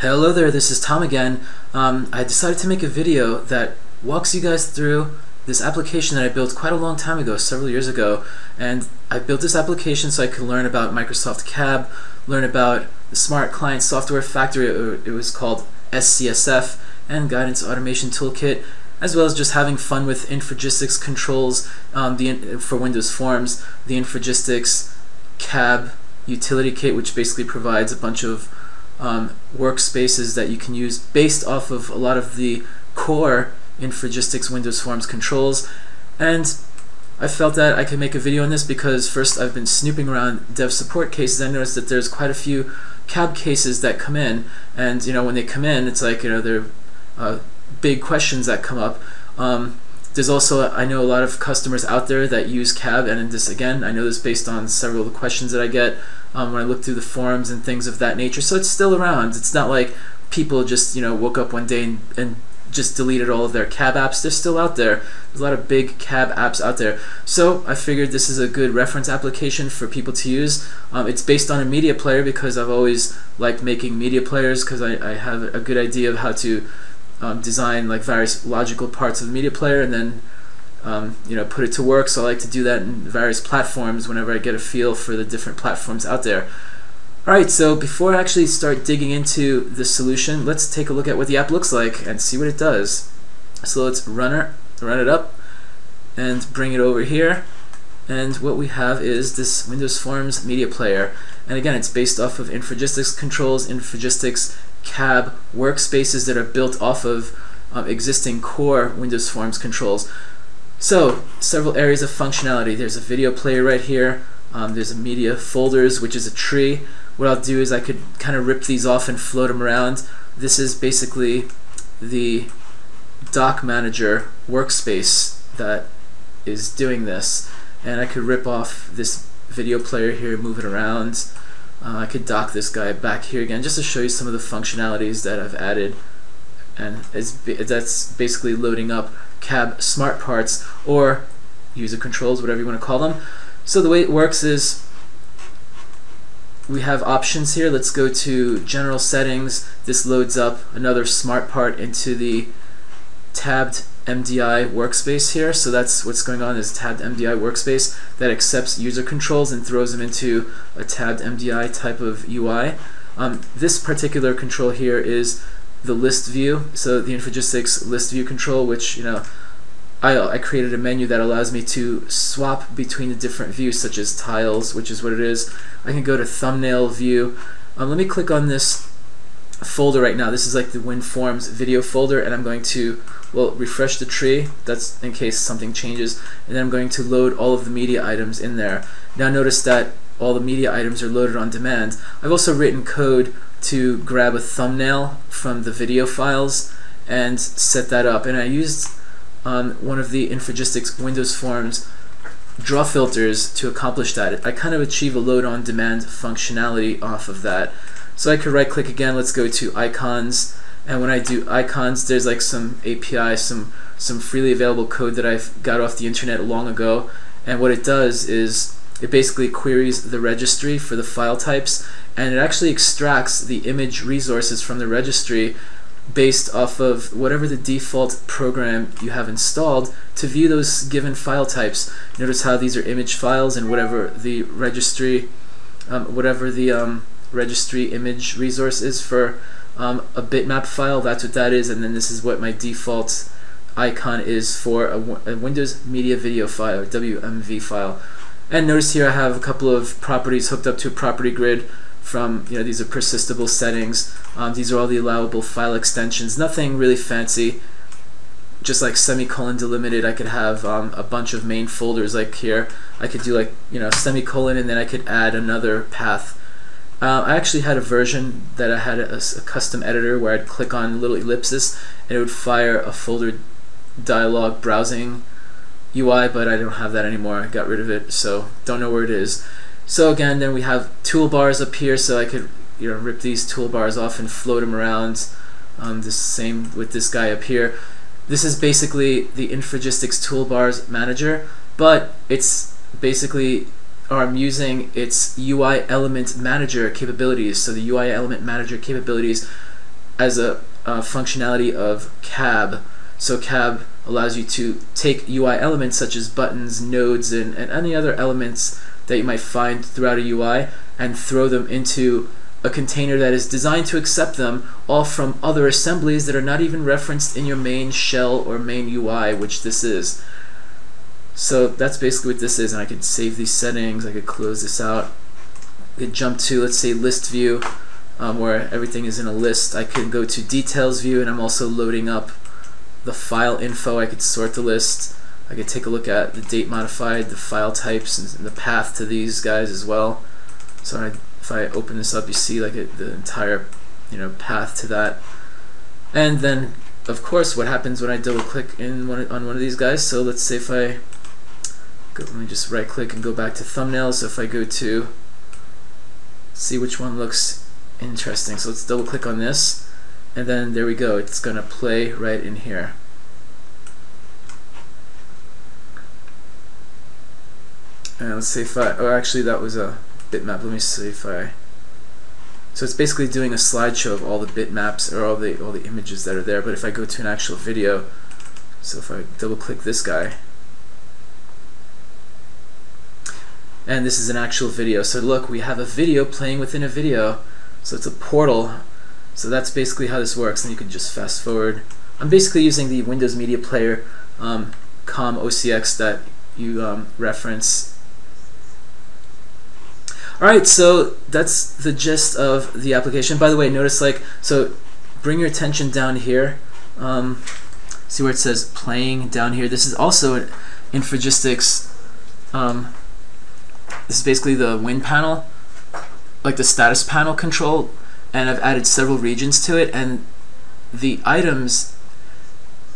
Hello there, this is Tom again. I decided to make a video that walks you guys through this application that I built quite a long time ago, several years ago. And I built this application so I could learn about Microsoft CAB, learn about the Smart Client Software Factory, it was called SCSF, and Guidance Automation Toolkit, as well as just having fun with Infragistics controls for Windows Forms, the Infragistics CAB utility kit, which basically provides a bunch of workspaces that you can use based off of a lot of the core Infragistics Windows Forms controls. And I felt that I could make a video on this because first, I've been snooping around dev support cases. I noticed that there's quite a few CAB cases that come in, and when they come in, it's like there are big questions that come up. There's also, I know a lot of customers out there that use CAB, and this again, I know this based on several of the questions that I get when I look through the forums and things of that nature. So it's still around. It's not like people just woke up one day and just deleted all of their CAB apps. They're still out there. There's a lot of big CAB apps out there. So I figured this is a good reference application for people to use. It's based on a media player because I've always liked making media players because I have a good idea of how to design like various logical parts of the media player and then put it to work. So I like to do that in various platforms whenever I get a feel for the different platforms out there. Alright, so before I actually start digging into the solution, let's take a look at what the app looks like and see what it does. So let's run it up and bring it over here, and what we have is this Windows Forms media player, and again it's based off of Infragistics controls, Infragistics CAB workspaces that are built off of existing core Windows Forms controls. So several areas of functionality. There's a video player right here. There's a media folders, which is a tree. What I'll do is I could kind of rip these off and float them around. This is basically the dock manager workspace that is doing this, and I could rip off this video player here, move it around. I could dock this guy back here again just to show you some of the functionalities that I've added, and that's basically loading up CAB smart parts or user controls, whatever you want to call them. So the way it works is we have options here. Let's go to general settings. This loads up another smart part into the tabbed MDI workspace here. So that's what's going on, is tabbed MDI workspace that accepts user controls and throws them into a tabbed MDI type of UI. This particular control here is the list view. So the Infragistics list view control, which I created a menu that allows me to swap between the different views, such as tiles, which is what it is. I can go to thumbnail view. Let me click on this folder right now. This is like the WinForms video folder, and I'm going to refresh the tree. That's in case something changes, and then I'm going to load all of the media items in there. Now notice that all the media items are loaded on demand. I've also written code to grab a thumbnail from the video files and set that up, and I used one of the Infragistics Windows Forms draw filters to accomplish that. I kind of achieve a load on demand functionality off of that. So I could right click again. Let's go to icons, and when I do icons, there's like some API, some freely available code that I've got off the internet long ago, and what it does is it basically queries the registry for the file types, and it actually extracts the image resources from the registry based off of whatever the default program you have installed to view those given file types. Notice how these are image files, and whatever the registry registry image resource is for a bitmap file, that's what that is, and then this is what my default icon is for a Windows Media Video file, or WMV file. And notice here I have a couple of properties hooked up to a property grid from, these are persistable settings. These are all the allowable file extensions. Nothing really fancy, just like semicolon delimited. I could have a bunch of main folders like here. I could do like, semicolon, and then I could add another path. I actually had a version that I had a custom editor where I'd click on little ellipses and it would fire a folder dialog browsing UI, but I don't have that anymore. I got rid of it, so don't know where it is. So again, then we have toolbars up here, so I could rip these toolbars off and float them around. The same with this guy up here. This is basically the Infragistics toolbars manager, but it's basically I'm using its UI element manager capabilities. So the UI element manager capabilities as a functionality of CAB. So CAB allows you to take UI elements such as buttons, nodes, and any other elements that you might find throughout a UI and throw them into a container that is designed to accept them all from other assemblies that are not even referenced in your main shell or main UI, which this is. So that's basically what this is, and I could save these settings, I could close this out, I could jump to, let's say, list view, where everything is in a list. I could go to details view, and I'm also loading up the file info. I could sort the list, I could take a look at the date modified, the file types, and the path to these guys as well. So if I open this up, you see like the entire path to that. And then of course what happens when I double click on one of these guys. So let's say if I go, let me just right click and go back to thumbnails. So if I go to see which one looks interesting, so let's double click on this, and then there we go, it's gonna play right in here. And let's see if I, oh actually that was a bitmap. Let me see if I, so it's basically doing a slideshow of all the bitmaps or all the images that are there. But if I go to an actual video, so if I double click this guy, and this is an actual video. So look, we have a video playing within a video. So it's a portal. So that's basically how this works. And you can just fast forward. I'm basically using the Windows Media Player Comm OCX that you reference. Alright, so that's the gist of the application. By the way, notice so bring your attention down here. See where it says playing down here. This is also an Infragistics. This is basically the win panel, like the status panel control, and I've added several regions to it, and the items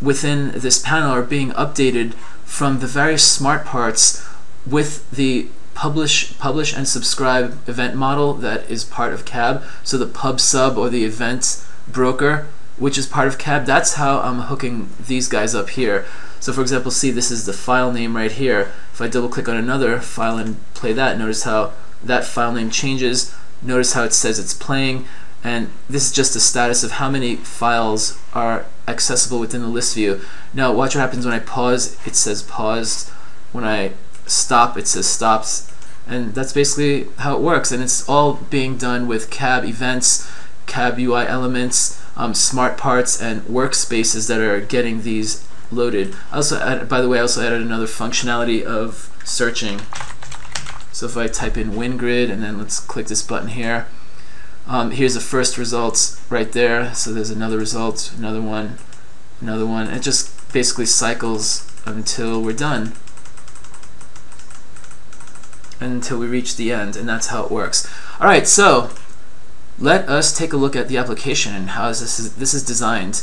within this panel are being updated from the various smart parts with the publish and subscribe event model that is part of CAB. So the pub sub or the event broker, which is part of CAB, that's how I'm hooking these guys up here. So for example, see, this is the file name right here. If I double click on another file and play that, notice how that file name changes. Notice how it says it's playing, and this is just the status of how many files are accessible within the list view. Now watch what happens when I pause. It says paused. When I stop, it says stopped. And that's basically how it works, and it's all being done with CAB events, CAB UI elements, smart parts, and workspaces that are getting these loaded. I also added, by the way, I also added another functionality of searching. So if I type in WinGrid and then let's click this button here, here's the first results right there. So there's another result, another one, another one. It just basically cycles until we're done, until we reach the end, and that's how it works. Alright, so let us take a look at the application and how this is designed.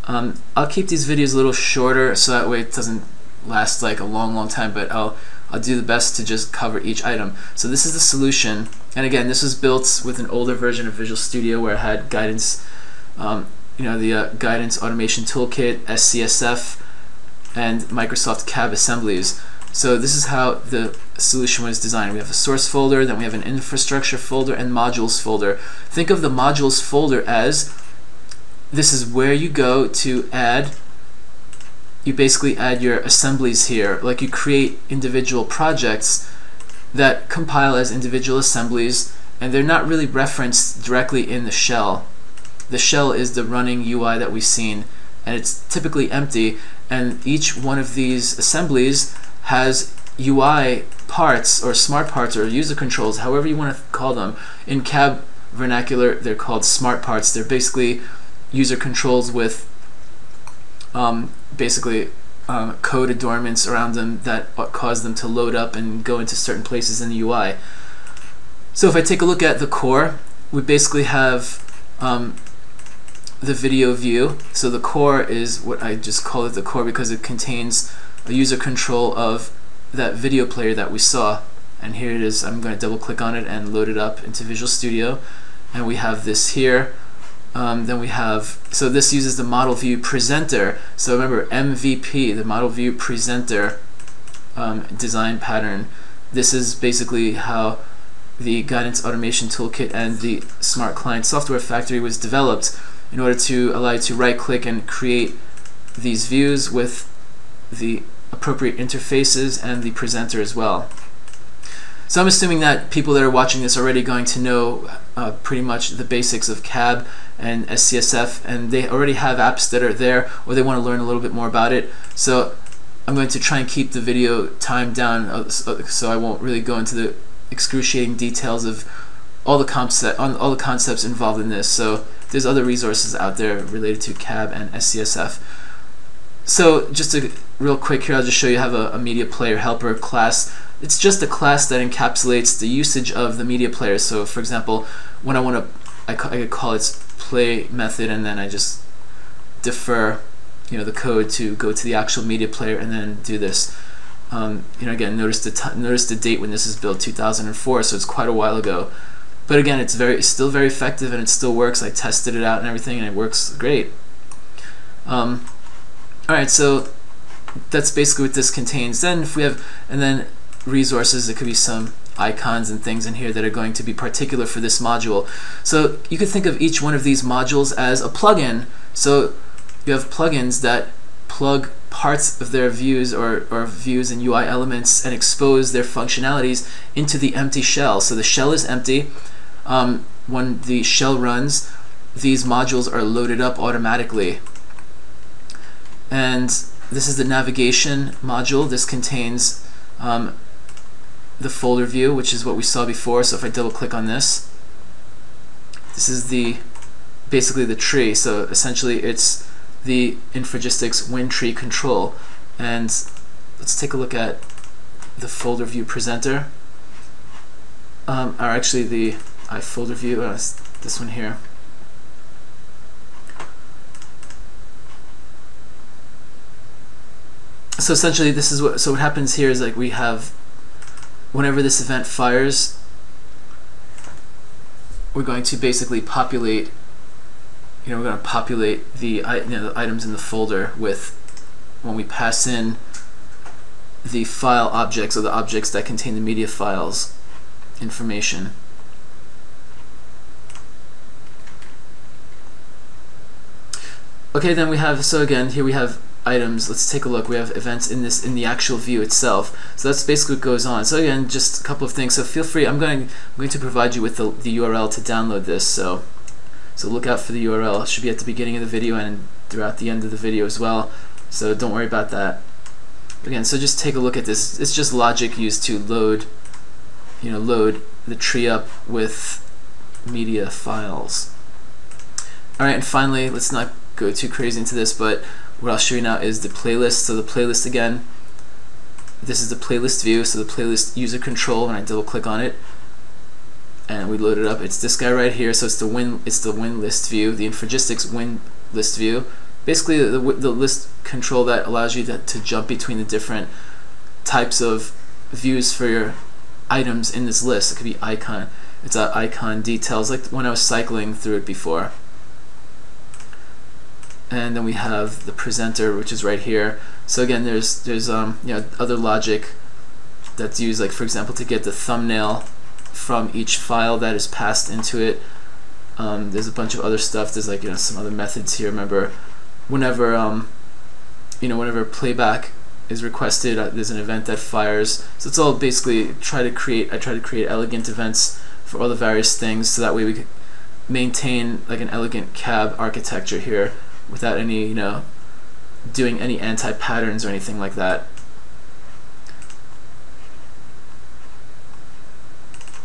I'll keep these videos a little shorter so that way it doesn't last like a long time, but I'll do the best to just cover each item. So this is the solution, and again, this was built with an older version of Visual Studio where it had guidance, the Guidance Automation Toolkit, SCSF, and Microsoft CAB assemblies. So this is how the solution was designed. We have a source folder, then we have an infrastructure folder and modules folder. Think of the modules folder as this is where you go to add, you basically add your assemblies here. Like you create individual projects that compile as individual assemblies, and they're not really referenced directly in the shell. The shell is the running UI that we've seen, and it's typically empty, and each one of these assemblies has UI parts or smart parts or user controls, however you want to call them. In CAB vernacular, they're called smart parts. They're basically user controls with code adornments around them that cause them to load up and go into certain places in the UI. So if I take a look at the core, we basically have the video view. So the core is what I just call it the core because it contains a user control of that video player that we saw, and here it is. I'm going to double click on it and load it up into Visual Studio, and we have this here. Then we have, so this uses the model view presenter. So remember MVP, the model view presenter design pattern. This is basically how the Guidance Automation Toolkit and the Smart Client Software Factory was developed. in order to allow you to right click and create these views with the appropriate interfaces and the presenter as well. So I'm assuming that people that are watching this are already going to know pretty much the basics of CAB and SCSF, and they already have apps that are there, or they want to learn a little bit more about it. So I'm going to try and keep the video time down, so I won't really go into the excruciating details of all the concepts involved in this. So there's other resources out there related to CAB and SCSF. So just real quick here, I'll just show you. I have a media player helper class. It's just a class that encapsulates the usage of the media player. So for example, when I want to, I could call its play method, and then I just defer the code to go to the actual media player and then do this. Again, notice the date when this is built, 2004, so it's quite a while ago. But again, it's still very effective, and it still works. I tested it out and everything, and it works great. Alright, so that's basically what this contains. Then if we have, and then resources, there could be some icons and things in here that are going to be particular for this module. So you could think of each one of these modules as a plugin. So you have plugins that plug parts of their views or views and UI elements and expose their functionalities into the empty shell. So the shell is empty. When the shell runs, these modules are loaded up automatically. And this is the navigation module. This contains the folder view, which is what we saw before. So if I double click on this, this is basically the tree. So essentially it's the Infragistics WinTree control. And let's take a look at the folder view presenter, or actually the folder view, this one here. So essentially this is what happens here is, like, we have, whenever this event fires, we're going to basically populate, we're going to populate the items in the folder with, when we pass in the file objects, or the objects that contain the media files information. Okay, then we have, so again, here we have items. Let's take a look. We have events in the actual view itself. So that's basically what goes on. So again, just a couple of things. So feel free. I'm going to provide you with the URL to download this. So look out for the URL. It should be at the beginning of the video and throughout the end of the video as well. So don't worry about that. Again, so just take a look at this. It's just logic used to load the tree up with media files. All right, and finally, let's not go too crazy into this, but what I'll show you now is the playlist. So the playlist, again, this is the playlist view. So the playlist user control, when I double click on it and we load it up, it's this guy right here. So it's the win list view, the Infragistics win list view. Basically the list control that allows you to jump between the different types of views for your items in this list. It could be icon, it's icon details, like when I was cycling through it before. And then we have the presenter, which is right here. So again, there's other logic that's used, like for example, to get the thumbnail from each file that is passed into it. There's a bunch of other stuff. There's like some other methods here. Remember, whenever whenever playback is requested, there's an event that fires. So it's all basically I try to create elegant events for all the various things, so that way we can maintain like an elegant CAB architecture here, without any, doing any anti-patterns or anything like that.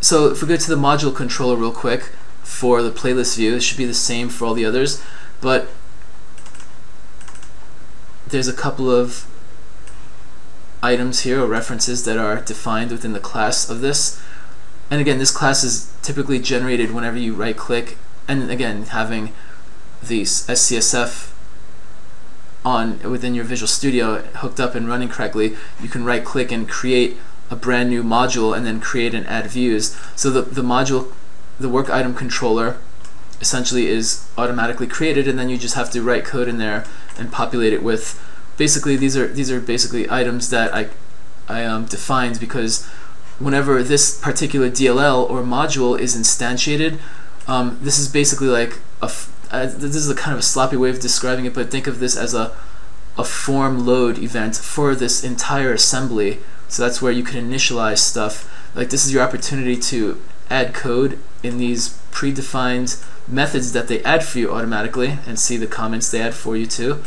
So if we go to the module controller real quick for the playlist view, it should be the same for all the others, but there's a couple of items here, or references, that are defined within the class of this. And again, this class is typically generated whenever you right click, and again, having the SCSF within your Visual Studio hooked up and running correctly, you can right click and create a brand new module and then create and add views. So the module, the work item controller, essentially is automatically created, and then you just have to write code in there and populate it with, basically these are basically items that I defined, because whenever this particular DLL or module is instantiated, this is basically like this is a kind of a sloppy way of describing it, but think of this as a form load event for this entire assembly. So that's where you can initialize stuff. Like this is your opportunity to add code in these predefined methods that they add for you automatically, and see the comments they add for you too.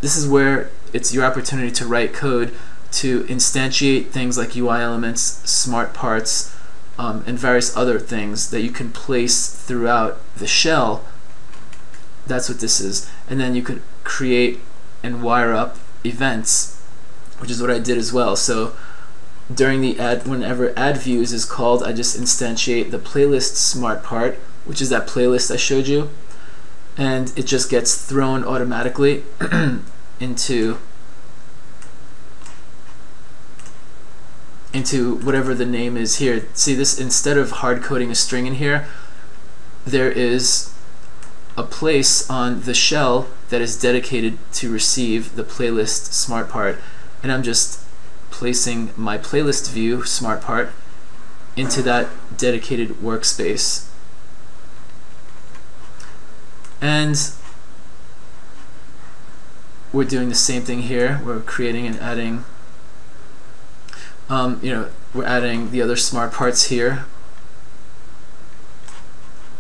This is where it's your opportunity to write code to instantiate things like UI elements, smart parts, and various other things that you can place throughout the shell. That's what this is. And then you could create and wire up events, which is what I did as well. So during the whenever add views is called, I just instantiate the playlist smart part, which is that playlist I showed you, and it just gets thrown automatically into whatever the name is here. See this, instead of hard coding a string in here, there is a place on the shell that is dedicated to receive the playlist smart part, and I'm just placing my playlist view smart part into that dedicated workspace. And we're doing the same thing here. We're creating and adding we're adding the other smart parts here,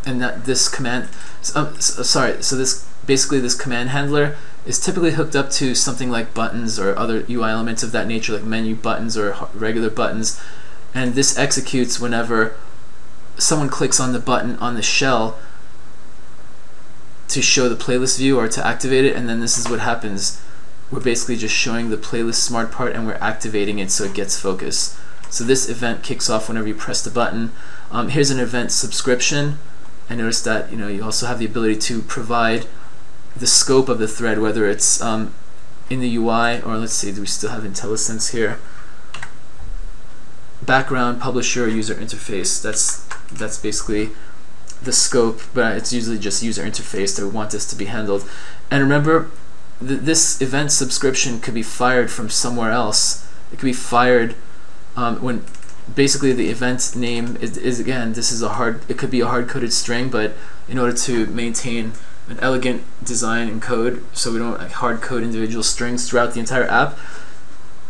and that this command so this basically this command handler is typically hooked up to something like buttons or other UI elements of that nature, like menu buttons or regular buttons, and this executes whenever someone clicks on the button on the shell to show the playlist view or to activate it. And then this is what happens. We're basically just showing the playlist smart part and we're activating it so it gets focus. So this event kicks off whenever you press the button. Here's an event subscription, and notice that you also have the ability to provide the scope of the thread, whether it's in the UI, or let's see, do we still have IntelliSense here? Background, publisher, user interface. That's basically the scope, but it's usually just user interface that we want this to be handled. And remember, this event subscription could be fired from somewhere else. It could be fired when basically the event name is again, this is it could be a hard-coded string, but in order to maintain an elegant design and code, so we don't hard-code individual strings throughout the entire app,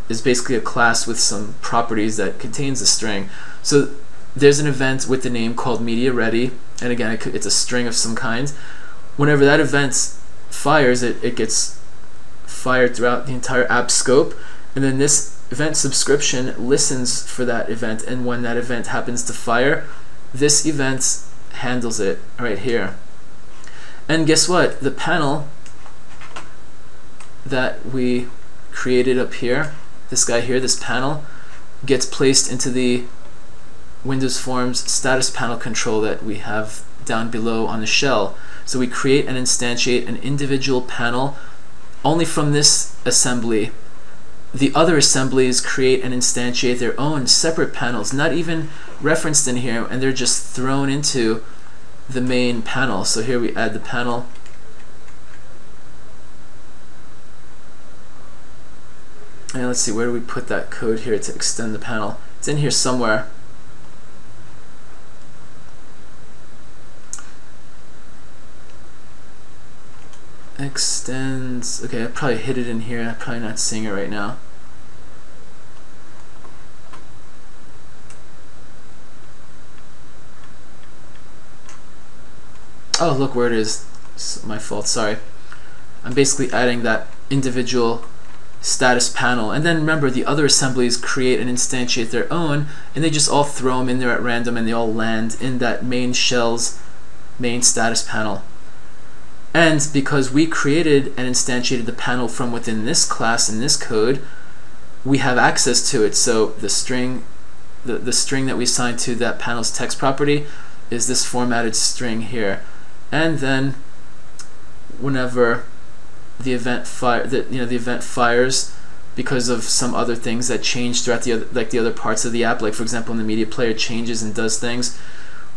is basically a class with some properties that contains a string. So there's an event with the name called media ready, and again it's a string of some kind. Whenever that event fires, it gets fired throughout the entire app scope, and then this event subscription listens for that event, and when that event happens to fire, this event handles it right here. And guess what? The panel that we created up here, this guy here, this panel, gets placed into the Windows Forms status panel control that we have down below on the shell. So we create and instantiate an individual panel only from this assembly. The other assemblies create and instantiate their own separate panels, not even referenced in here, and they're just thrown into the main panel. So here we add the panel. And let's see, where do we put that code here to extend the panel? It's in here somewhere. Extends, okay, I probably hid it in here. I'm probably not seeing it right now. Oh, look where it is. It's my fault, sorry. I'm basically adding that individual status panel, and then remember the other assemblies create and instantiate their own, and they just all throw them in there at random, and they all land in that main shell's main status panel. And because we created and instantiated the panel from within this class in this code, we have access to it. So the string that we assigned to that panel's text property is this formatted string here. And then whenever the event fires because of some other things that change throughout the other parts of the app, like for example in the media player changes and does things,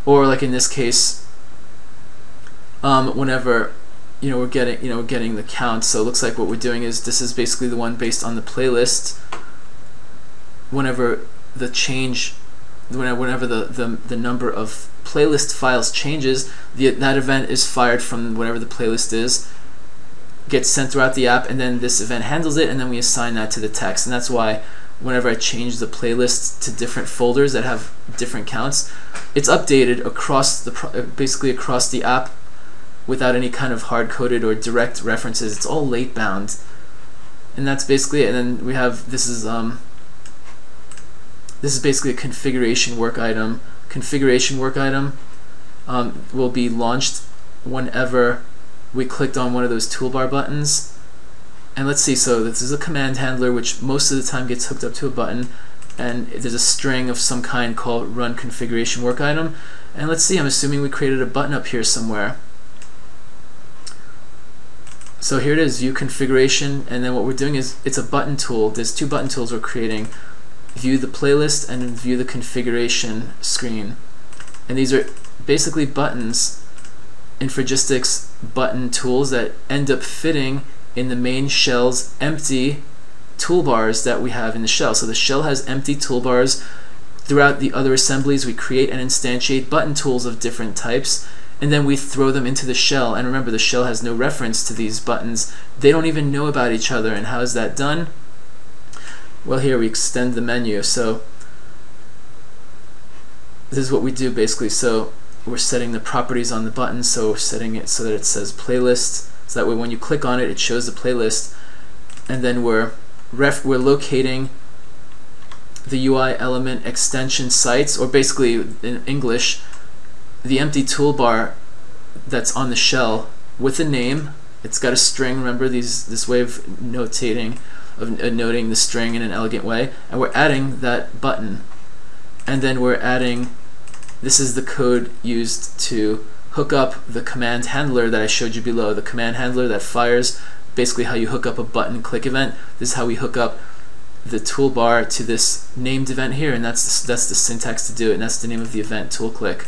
or like in this case, whenever we're getting the count. So it looks like what we're doing is this is basically the one based on the playlist. Whenever the change whenever the number of playlist files changes, that event is fired from whatever the playlist is, gets sent throughout the app, and then this event handles it, and then we assign that to the text. And that's why whenever I change the playlist to different folders that have different counts, it's updated across basically across the app without any kind of hard-coded or direct references. It's all late bound, and that's basically it. And then we have this is basically a configuration work item. Configuration work item will be launched whenever we clicked on one of those toolbar buttons. And let's see, so this is a command handler which most of the time gets hooked up to a button, and there's a string of some kind called run configuration work item. And let's see, I'm assuming we created a button up here somewhere. So here it is, view configuration, and then what we're doing is it's a button tool. There's two button tools we're creating: view the playlist and view the configuration screen. And these are basically buttons, Infragistics button tools that end up fitting in the main shell's empty toolbars that we have in the shell. So the shell has empty toolbars. Throughout the other assemblies, we create and instantiate button tools of different types, and then we throw them into the shell. And remember, the shell has no reference to these buttons. They don't even know about each other. And how is that done? Well, here we extend the menu. So this is what we do basically. So we're setting the properties on the button, so we're setting it so that it says playlist, so that way when you click on it, it shows the playlist. And then we're locating the UI element extension sites, or basically in English, the empty toolbar that's on the shell with a name. It's got a string. Remember this way of noting the string in an elegant way, and we're adding that button. And then we're adding, this is the code used to hook up the command handler that I showed you below. The command handler that fires, basically how you hook up a button click event. This is how we hook up the toolbar to this named event here, and that's the syntax to do it, and that's the name of the event, tool click.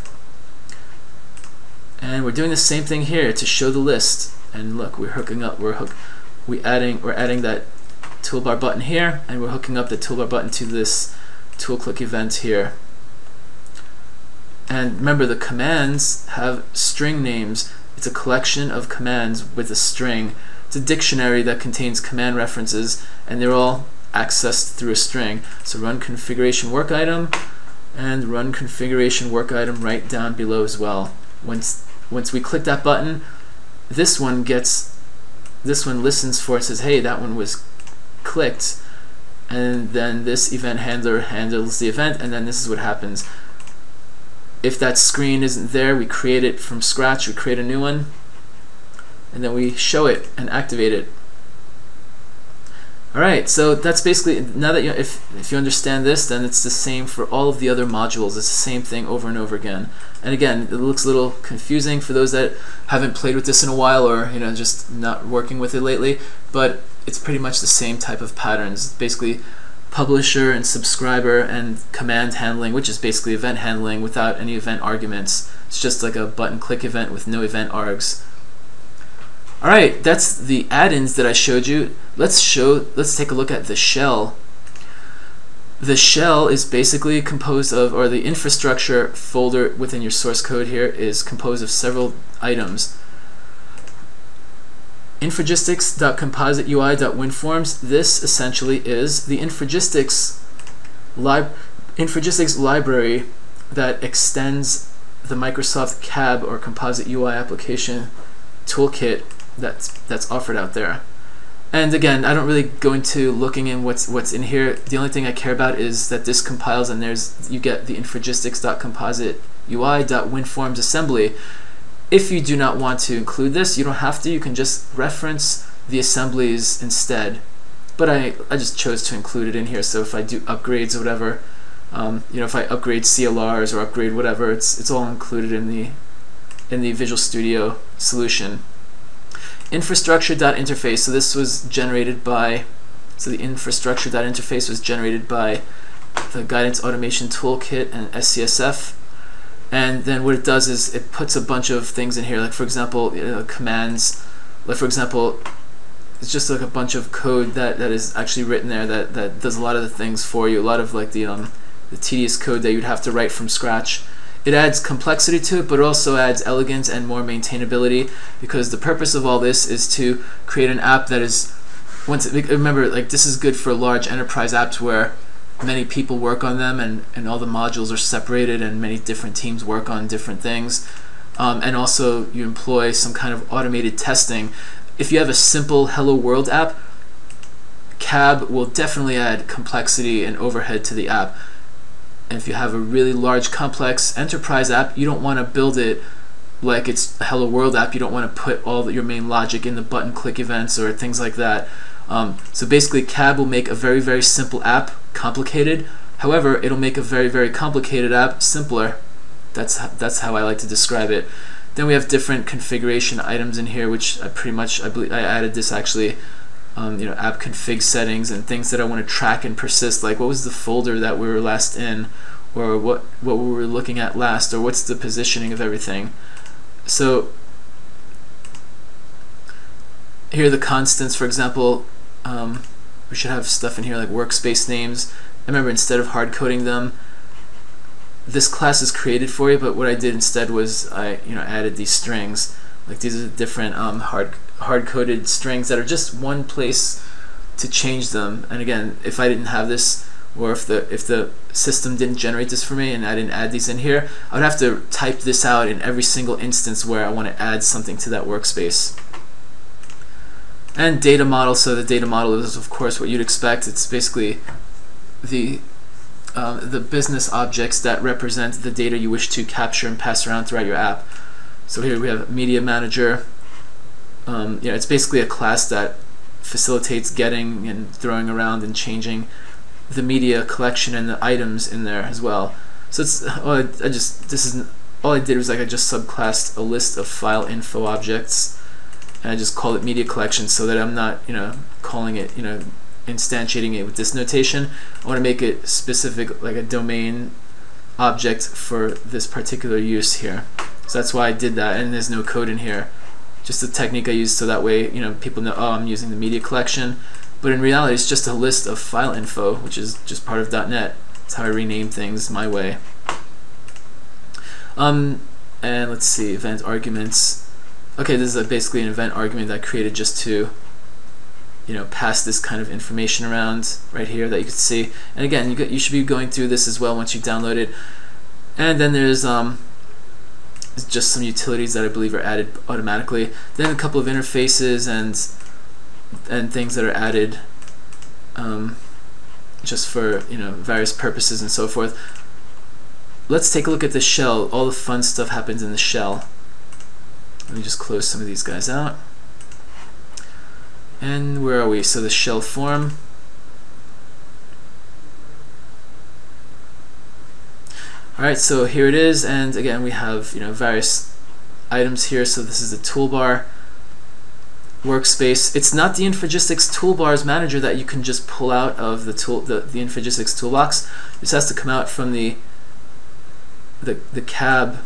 And we're doing the same thing here to show the list. And look, we're hooking up, we're adding that toolbar button here, and we're hooking up the toolbar button to this tool click event here. And remember, the commands have string names. It's a collection of commands with a string. It's a dictionary that contains command references, and they're all accessed through a string. So run configuration work item, and run configuration work item right down below as well. Once we click that button, this one listens for it, says, hey, that one was clicked, and then this event handler handles the event, and then this is what happens. If that screen isn't there, we create it from scratch, we create a new one, and then we show it and activate it. Alright, so that's basically, now that if you understand this, then it's the same for all of the other modules. It's the same thing over and over again. And again, it looks a little confusing for those that haven't played with this in a while, or just not working with it lately, but it's pretty much the same type of patterns. Basically, publisher and subscriber and command handling, which is basically event handling without any event arguments. It's just like a button click event with no event args. Alright, that's the add-ins that I showed you. Let's take a look at the shell. The shell is basically composed of, or the infrastructure folder within your source code here is composed of several items. Infragistics.compositeui.winforms, this essentially is the Infragistics library that extends the Microsoft CAB, or Composite UI Application Toolkit, that's offered out there. And again, I don't really go into looking in what's in here. The only thing I care about is that this compiles, and you get the Infragistics.compositeui.winforms assembly. If you do not want to include this, you don't have to. You can just reference the assemblies instead. But I just chose to include it in here. So if I do upgrades or whatever, if I upgrade CLRs or upgrade whatever, it's all included in the Visual Studio solution. Infrastructure.interface. So this was generated by. So the infrastructure.interface was generated by the Guidance Automation Toolkit and SCSF. And then what it does is it puts a bunch of things in here, like for example, commands. Like for example, it's just like a bunch of code that is actually written there that does a lot of the things for you. A lot of like the the tedious code that you'd have to write from scratch. It adds complexity to it, but it also adds elegance and more maintainability, because the purpose of all this is to create an app that is, remember, like, this is good for large enterprise apps where many people work on them, and all the modules are separated and many different teams work on different things. And also you employ some kind of automated testing. If you have a simple Hello World app, CAB will definitely add complexity and overhead to the app. And if you have a really large, complex enterprise app, you don't want to build it like it's a Hello World app. You don't want to put all your main logic in the button click events or things like that. So basically, CAB will make a very, very simple app complicated. However, it'll make a very, very complicated app simpler. That's how I like to describe it. Then we have different configuration items in here, which I believe I added this actually. App config settings and things that I want to track and persist, like what was the folder that we were last in, or what we were looking at last, or what's the positioning of everything. So here are the constants, for example. We should have stuff in here like workspace names. I remember, instead of hard coding them, this class is created for you, but what I did instead was I added these strings. Like, these are different hard-coded strings that are just one place to change them. And again, if I didn't have this, or if the system didn't generate this for me and I didn't add these in here, I would have to type this out in every single instance where I want to add something to that workspace. And data model. So the data model is, of course, what you'd expect. It's basically the business objects that represent the data you wish to capture and pass around throughout your app. So here we have Media Manager. It's basically a class that facilitates getting and throwing around and changing the media collection and the items in there as well. So it's all I did was I just subclassed a list of file info objects, and I just called it media collection, so that I'm not calling it instantiating it with this notation. I want to make it specific, like a domain object for this particular use here. So that's why I did that, and there's no code in here. Just a technique I used so that way people know, oh, I'm using the media collection. But in reality, it's just a list of file info, which is just part of .NET. That's how I rename things my way. And let's see, event arguments. Okay, this is basically an event argument that I created just to pass this kind of information around right here that you can see. And again, you should be going through this as well once you download it. And then there's just some utilities that I believe are added automatically. Then a couple of interfaces and things that are added just for various purposes and so forth. Let's take a look at the shell. All the fun stuff happens in the shell. Let me just close some of these guys out. And where are we? So the shell form. Alright, so here it is, and again we have various items here. So this is the toolbar workspace. It's not the Infragistics toolbars manager that you can just pull out of the Infragistics toolbox. This has to come out from the CAB,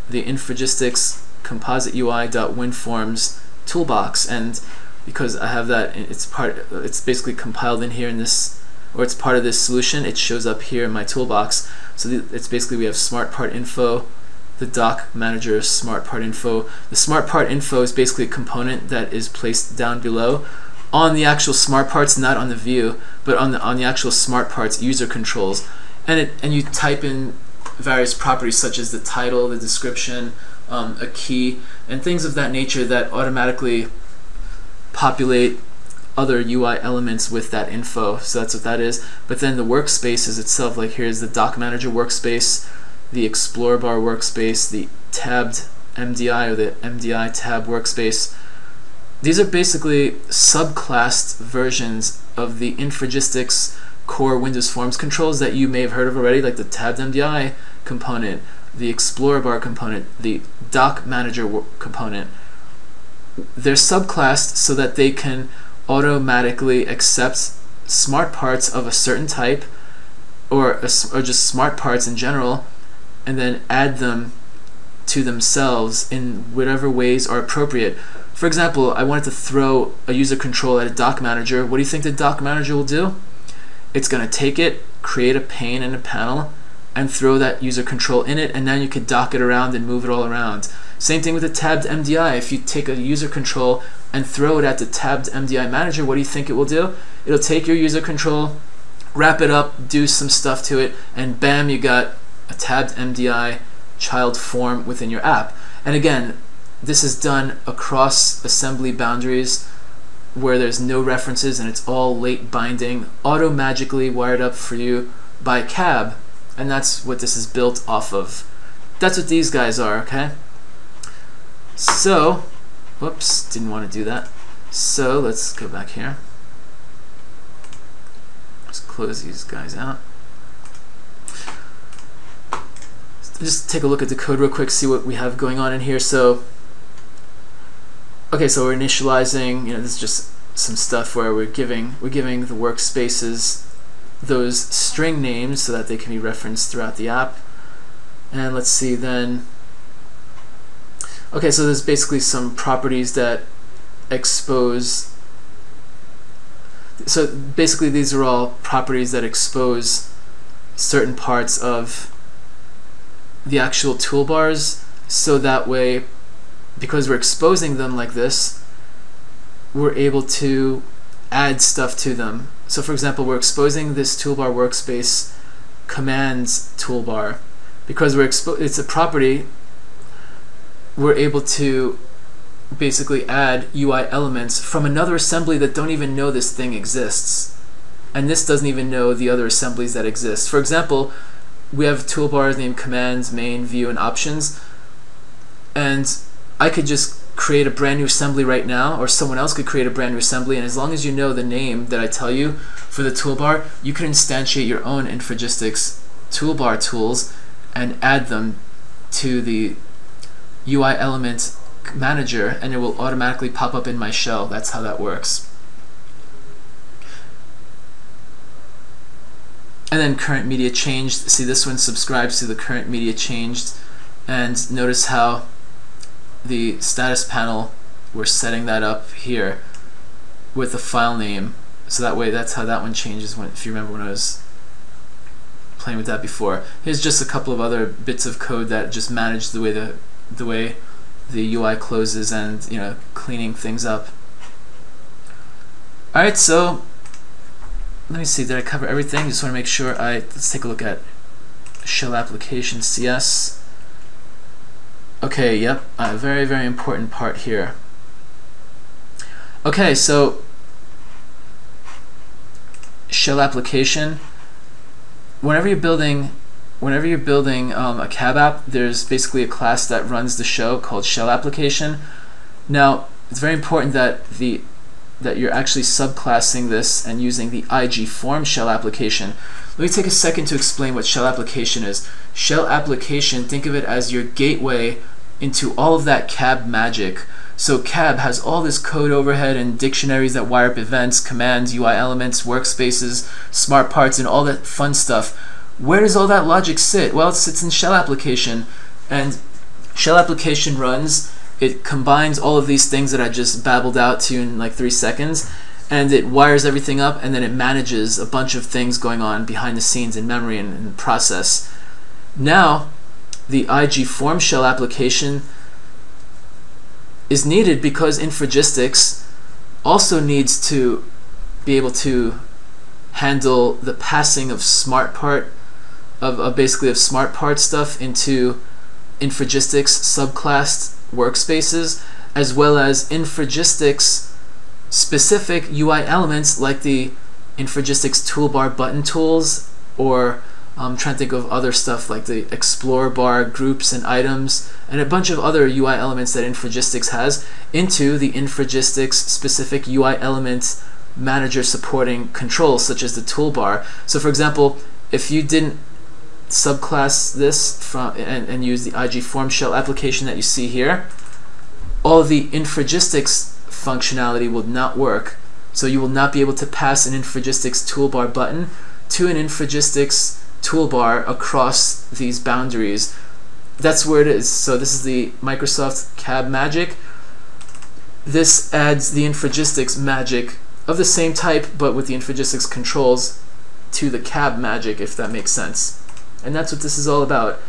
the Infragistics Composite UI.WinForms toolbox, and because I have that, it's basically compiled in here in this, or it's part of this solution. It shows up here in my toolbox. So it's basically, we have smart part info, the doc manager smart part info. The smart part info is basically a component that is placed down below on the actual smart parts, not on the view, but on the actual smart parts user controls. And you type in various properties such as the title, the description, a key, and things of that nature that automatically populate other UI elements with that info. So that's what that is. But then the workspace is itself, like here's the doc manager workspace, the explorer bar workspace, the tabbed MDI or the MDI tab workspace. These are basically subclassed versions of the Infragistics core Windows Forms controls that you may have heard of already, like the tabbed MDI component, the explorer bar component, the doc manager component. They're subclassed so that they can automatically accept smart parts of a certain type, or just smart parts in general, and then add them to themselves in whatever ways are appropriate. For example, I wanted to throw a user control at a doc manager. What do you think the doc manager will do? it's going to take it, create a pane in a panel, and throw that user control in it, and now you could dock it around and move it all around. Same thing with the tabbed MDI. If you take a user control and throw it at the tabbed MDI manager, what do you think it will do? It'll take your user control, wrap it up, do some stuff to it, and bam, you got a tabbed MDI child form within your app. And again, this is done across assembly boundaries where there's no references and it's all late binding, auto-magically wired up for you by CAB, and that's what this is built off of. That's what these guys are, okay? So, whoops, didn't want to do that. So let's go back here. Let's close these guys out. Just take a look at the code real quick, see what we have going on in here. So, okay, so we're initializing, this is just some stuff where we're giving the workspaces those string names so that they can be referenced throughout the app. And let's see then. Okay, so there's basically some properties that expose. So basically these are all properties that expose certain parts of the actual toolbars, so that way, because we're exposing them like this, we're able to add stuff to them. So for example, we're exposing this toolbar workspace commands toolbar. Because it's a property, we're able to basically add UI elements from another assembly that don't even know this thing exists. And this doesn't even know the other assemblies that exist. For example, we have toolbars named commands, main, view, and options. And I could just create a brand new assembly right now, or someone else could create a brand new assembly, and as long as you know the name that I tell you for the toolbar, you can instantiate your own Infragistics toolbar tools and add them to the UI element manager, and it will automatically pop up in my shell. That's how that works. And then current media changed. See, this one subscribes to the current media changed, and notice how the status panel, we're setting that up here with the file name, so that way that's how that one changes if you remember when I was playing with that before. Here's just a couple of other bits of code that just manage the way the UI closes and cleaning things up. Alright, so let me see, did I cover everything? Just want to make sure let's take a look at shell application CS. Okay, yep, a very, very important part here. Okay, so shell application. Whenever you're building a CAB app, there's basically a class that runs the show called shell application. Now, it's very important that you're actually subclassing this and using the IG form shell application. Let me take a second to explain what shell application is. Shell application, think of it as your gateway into all of that CAB magic. So CAB has all this code overhead and dictionaries that wire up events, commands, UI elements, workspaces, smart parts, and all that fun stuff. Where does all that logic sit? Well, it sits in shell application, and shell application runs. It combines all of these things that I just babbled out to you in like 3 seconds, and it wires everything up, and then it manages a bunch of things going on behind the scenes in memory and in the process. Now, the IG form shell application is needed because Infragistics also needs to be able to handle the passing of smart part basically of smart part stuff into Infragistics subclassed workspaces, as well as Infragistics specific UI elements like the Infragistics toolbar button tools, or I'm trying to think of other stuff like the explore bar, groups and items, and a bunch of other UI elements that Infragistics has into the Infragistics specific UI element manager supporting controls such as the toolbar. So for example, if you didn't subclass this from and use the IG form shell application that you see here, all of the Infragistics functionality will not work. So you will not be able to pass an Infragistics toolbar button to an Infragistics toolbar across these boundaries. That's where it is. So this is the Microsoft CAB magic. This adds the Infragistics magic of the same type, but with the Infragistics controls to the cab magic, if that makes sense. And that's what this is all about.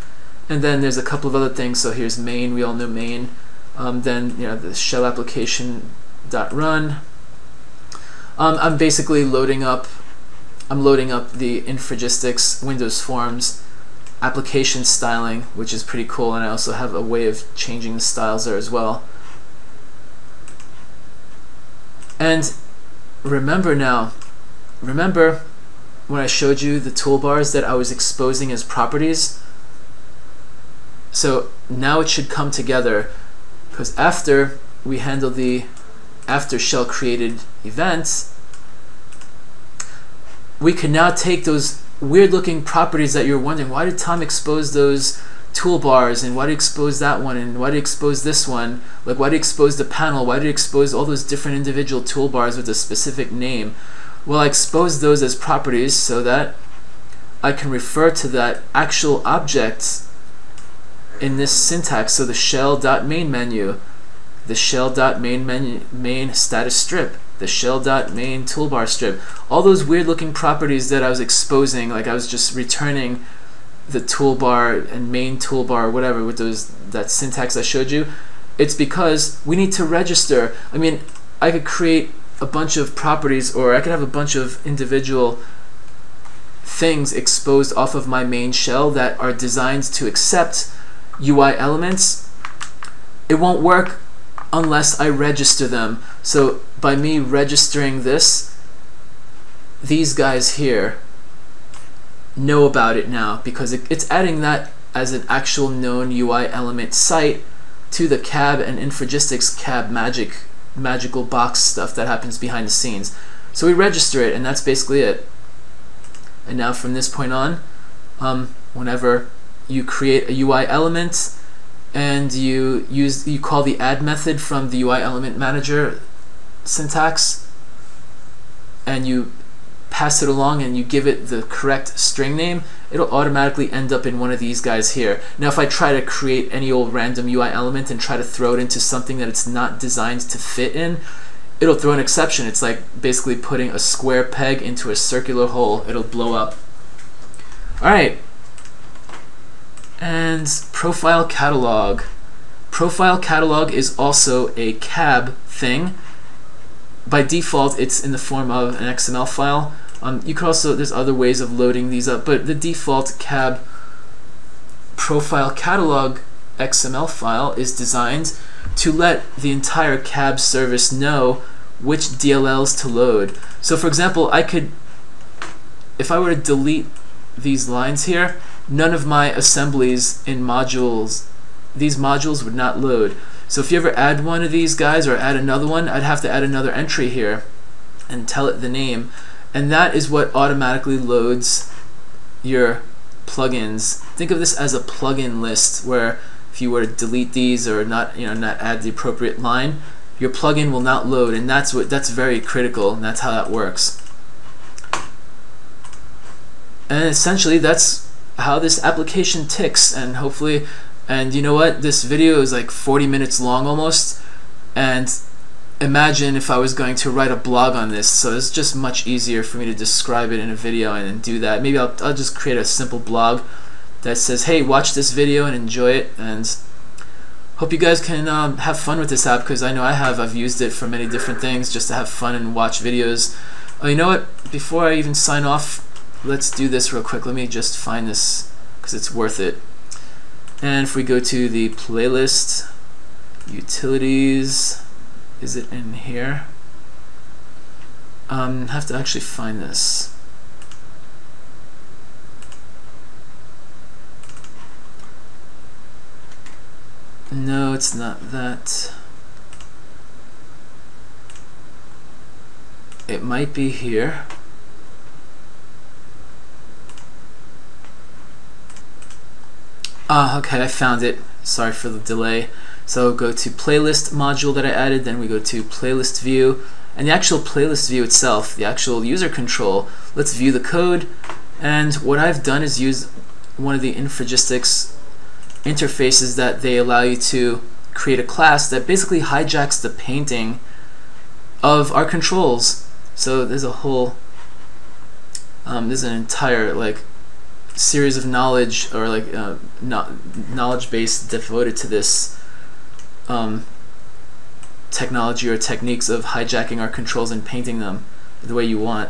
And then there's a couple of other things. So here's main, we all know main. Then the shell application .run. I'm basically loading up the Infragistics Windows Forms application styling, which is pretty cool, and I also have a way of changing the styles there as well. And remember when I showed you the toolbars that I was exposing as properties? So now it should come together, because after we handle the after shell created events, we can now take those weird looking properties that you're wondering, why did Tom expose those toolbars, and why did he expose that one, and why did he expose this one, like why did he expose the panel, why did he expose all those different individual toolbars with a specific name? Well, I exposed those as properties so that I can refer to that actual object in this syntax. So the shell.main menu, the shell.main status strip, the shell.main toolbar strip, all those weird looking properties that I was exposing, like I was just returning the toolbar and main toolbar, whatever, with that syntax I showed you. It's because we need to register. I mean, I could create a bunch of properties, or I could have a bunch of individual things exposed off of my main shell that are designed to accept UI elements. It won't work unless I register them. So by me registering this, these guys here know about it now, because it's adding that as an actual known UI element site to the CAB and Infragistics CAB magical box stuff that happens behind the scenes. So we register it, and that's basically it. And now from this point on, whenever you create a UI element and you call the add method from the UI element manager syntax, and you pass it along and you give it the correct string name, it'll automatically end up in one of these guys here. Now if I try to create any old random UI element and try to throw it into something that it's not designed to fit in, it'll throw an exception. It's like basically putting a square peg into a circular hole. It'll blow up. Alright, and profile catalog. Profile catalog is also a CAB thing. By default, it's in the form of an XML file. You could also, there's other ways of loading these up, but the default CAB profile catalog XML file is designed to let the entire CAB service know which DLLs to load. So for example, I could, if I were to delete these lines here, none of my assemblies in modules, these modules would not load. So if you ever add one of these guys or add another one, I'd have to add another entry here and tell it the name. And that is what automatically loads your plugins. Think of this as a plugin list, where if you were to delete these or not add the appropriate line, your plugin will not load, and that's very critical, and that's how that works. And essentially that's how this application ticks. And hopefully, and you know what, this video is like 40 minutes long almost, and imagine if I was going to write a blog on this. So it's just much easier for me to describe it in a video and do that. Maybe I'll just create a simple blog that says, hey, watch this video and enjoy it, and hope you guys can have fun with this app, because I know I've used it for many different things, just to have fun and watch videos. Oh, you know what, before I even sign off, let's do this real quick. Let me just find this, because it's worth it. And if we go to the playlist, utilities, is it in here? I have to actually find this. No, it's not that. It might be here. Okay, I found it. Sorry for the delay. So go to playlist module that I added, then we go to playlist view, and the actual playlist view itself, the actual user control, let's view the code. And what I've done is use one of the Infragistics interfaces that they allow you to create a class that basically hijacks the painting of our controls. So there's a whole There's an entire like series of knowledge, or like knowledge base devoted to this technology or techniques of hijacking our controls and painting them the way you want.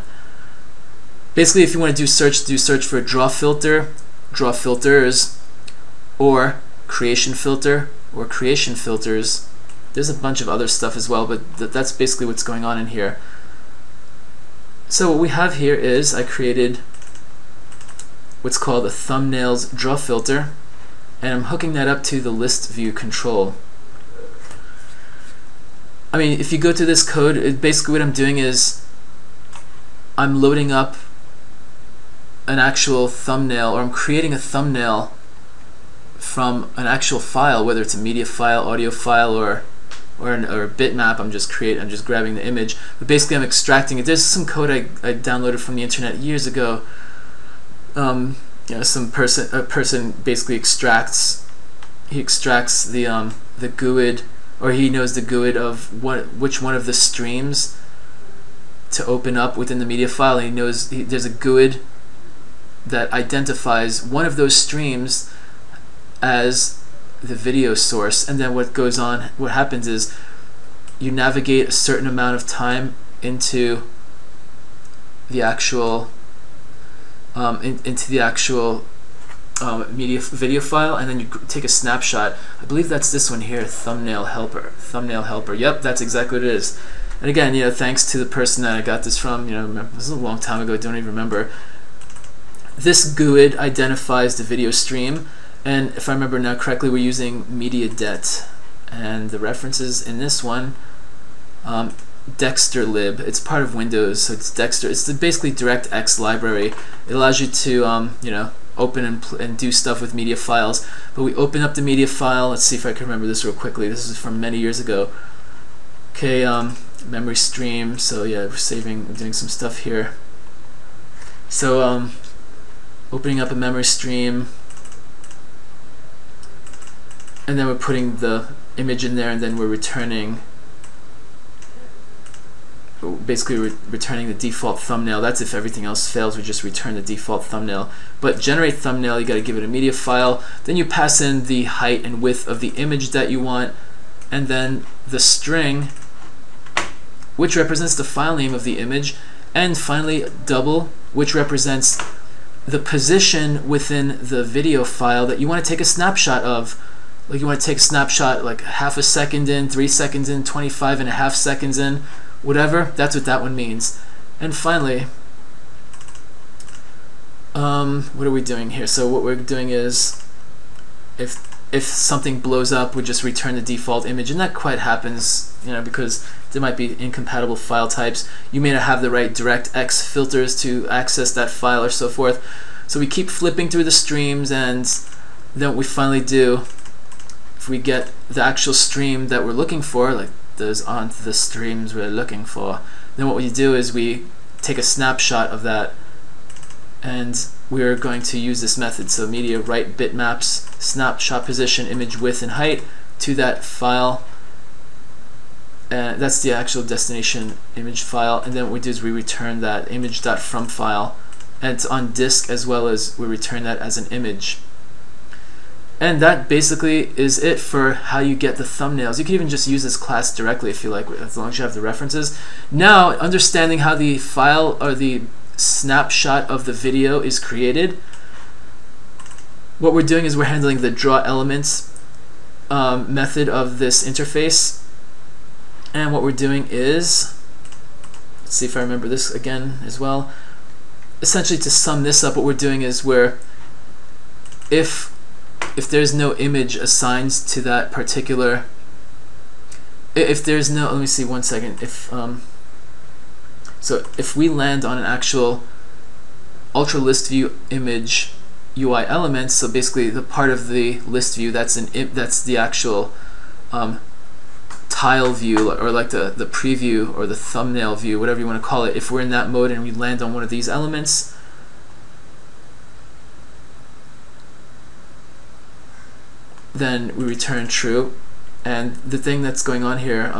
Basically, if you want to do search for draw filter, draw filters, or creation filter, or creation filters. There's a bunch of other stuff as well, but that's basically what's going on in here. So what we have here is I created what's called a thumbnails draw filter, and I'm hooking that up to the list view control. I mean, if you go to this code, basically what I'm doing is I'm loading up an actual thumbnail, or I'm creating a thumbnail from an actual file, whether it's a media file, audio file, or a bitmap. I'm just grabbing the image, but basically I'm extracting it. There's some code I downloaded from the internet years ago. You know, a person basically extracts the GUID, or he knows the GUID of which one of the streams to open up within the media file, and he knows there's a GUID that identifies one of those streams as the video source. And then what happens is you navigate a certain amount of time into the actual video file, and then you take a snapshot. I believe that's this one here, thumbnail helper. Yep, that's exactly what it is. And again, you know, thanks to the person that I got this from, you know, this was a long time ago, don't even remember. This GUID identifies the video stream, and if I remember now correctly, we're using MediaDet, and the references in this one, DexterLib. It's part of Windows, so it's Dexter. It's basically DirectX library. It allows you to you know, open and do stuff with media files. But we open up the media file. Let's see if I can remember this real quickly. This is from many years ago. Okay, memory stream. So yeah, we're doing some stuff here. So opening up a memory stream, and then we're putting the image in there, and then we're returning. Basically, we're returning the default thumbnail. That's if everything else fails, we just return the default thumbnail. But generate thumbnail, you got to give it a media file. Then you pass in the height and width of the image that you want, and then the string, which represents the file name of the image, and finally double, which represents the position within the video file that you want to take a snapshot of. Like you want to take a snapshot like half a second in, 3 seconds in, 25.5 seconds in, whatever. That's what that one means. And finally, what are we doing here? So what we're doing is, if something blows up, we just return the default image, and that quite happens, you know, because there might be incompatible file types. You may not have the right DirectX filters to access that file, or so forth. So we keep flipping through the streams, and then what we finally do, if we get the actual stream that we're looking for, like those aren't the streams we're looking for, then what we do is we take a snapshot of that, and we're going to use this method. So media write bitmaps, snapshot position, image width and height to that file, and that's the actual destination image file. And then what we do is we return that image.from file, and it's on disk, as well as we return that as an image. And that basically is it for how you get the thumbnails. You can even just use this class directly if you like, as long as you have the references. Now, understanding how the file or the snapshot of the video is created, what we're doing is we're handling the draw elements method of this interface. And what we're doing is, let's see if I remember this again as well. Essentially, to sum this up, what we're doing is if there's no image assigned to that particular, if there's no, let me see one second, so if we land on an actual Ultra List View image UI element, so basically the part of the list view that's the actual tile view, or like the preview or the thumbnail view, whatever you want to call it, if we're in that mode and we land on one of these elements, then we return true. And the thing that's going on here,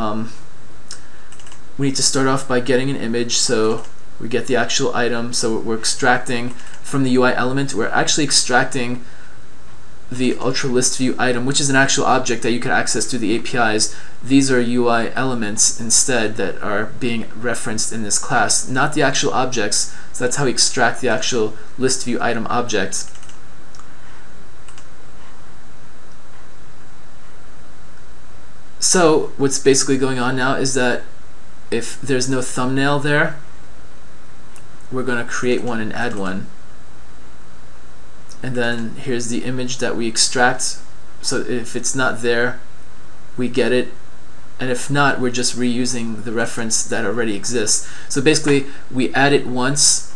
we need to start off by getting an image, so we get the actual item. So we're extracting from the UI element, we're actually extracting the Ultra List View item, which is an actual object that you could access through the APIs. These are UI elements instead that are being referenced in this class, not the actual objects. So that's how we extract the actual List View item object. So what's basically going on now is that if there's no thumbnail there, we're going to create one and add one. And then here's the image that we extract. So if it's not there, we get it. And if not, we're just reusing the reference that already exists. So basically, we add it once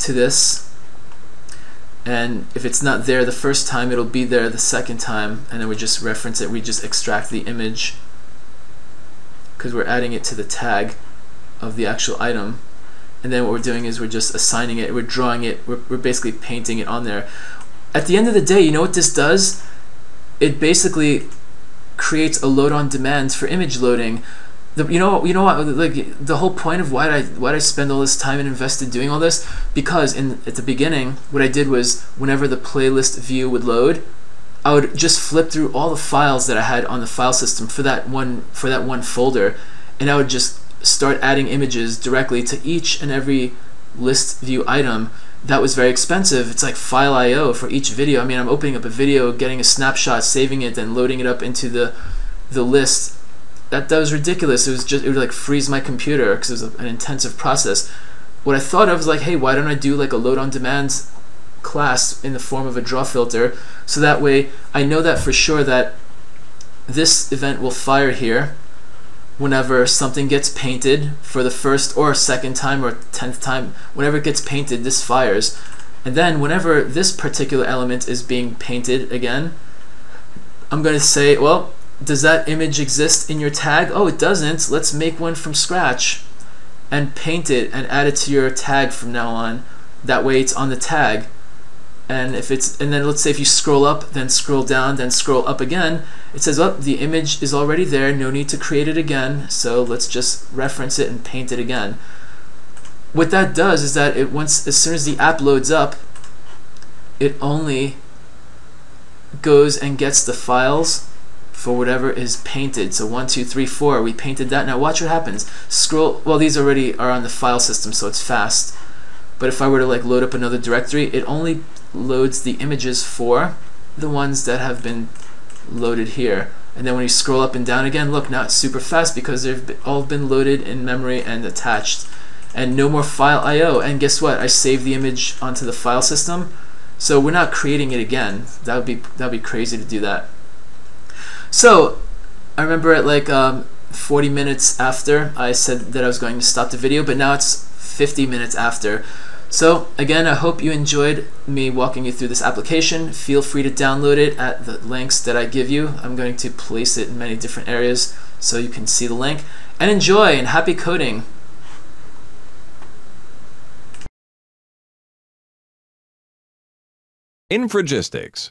to this. And if it's not there the first time, it'll be there the second time. And then we just reference it. We just extract the image because we're adding it to the tag of the actual item. And then what we're doing is we're just assigning it, we're drawing it, we're basically painting it on there. At the end of the day, you know what this does? It basically creates a load on demand for image loading. You know what? Like the whole point of why I spend all this time and invested doing all this, because at the beginning, what I did was whenever the playlist view would load, I would just flip through all the files that I had on the file system for that one folder, and I would just start adding images directly to each and every list view item. That was very expensive. It's like file I/O for each video. I mean, I'm opening up a video, getting a snapshot, saving it, then loading it up into the list. That was ridiculous. It would like freeze my computer because it was an intensive process. What I thought of was like, hey, why don't I do like a load on demand class in the form of a draw filter, so that way I know that for sure that this event will fire here whenever something gets painted for the first or second time or 10th time. Whenever it gets painted, this fires. And then whenever this particular element is being painted again, I'm going to say, well, does that image exist in your tag? Oh, it doesn't. Let's make one from scratch and paint it and add it to your tag from now on. That way it's on the tag. And then let's say if you scroll up, then scroll down, then scroll up again, it says, oh, the image is already there, no need to create it again, so let's just reference it and paint it again. What that does is that as soon as the app loads up, it only goes and gets the files for whatever is painted. So 1, 2, 3, 4, we painted that. Now watch what happens. Scroll, well, these already are on the file system, so it's fast. But if I were to like load up another directory, it only loads the images for the ones that have been loaded here. And then when you scroll up and down again, look, now it's super fast because they've all been loaded in memory and attached. And no more file I/O. And guess what? I saved the image onto the file system, so we're not creating it again. That would be crazy to do that. So I remember at like 40 minutes after, I said that I was going to stop the video, but now it's 50 minutes after. So again, I hope you enjoyed me walking you through this application. Feel free to download it at the links that I give you. I'm going to place it in many different areas so you can see the link. And enjoy, and happy coding! Infragistics.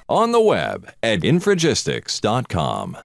On the web at infragistics.com.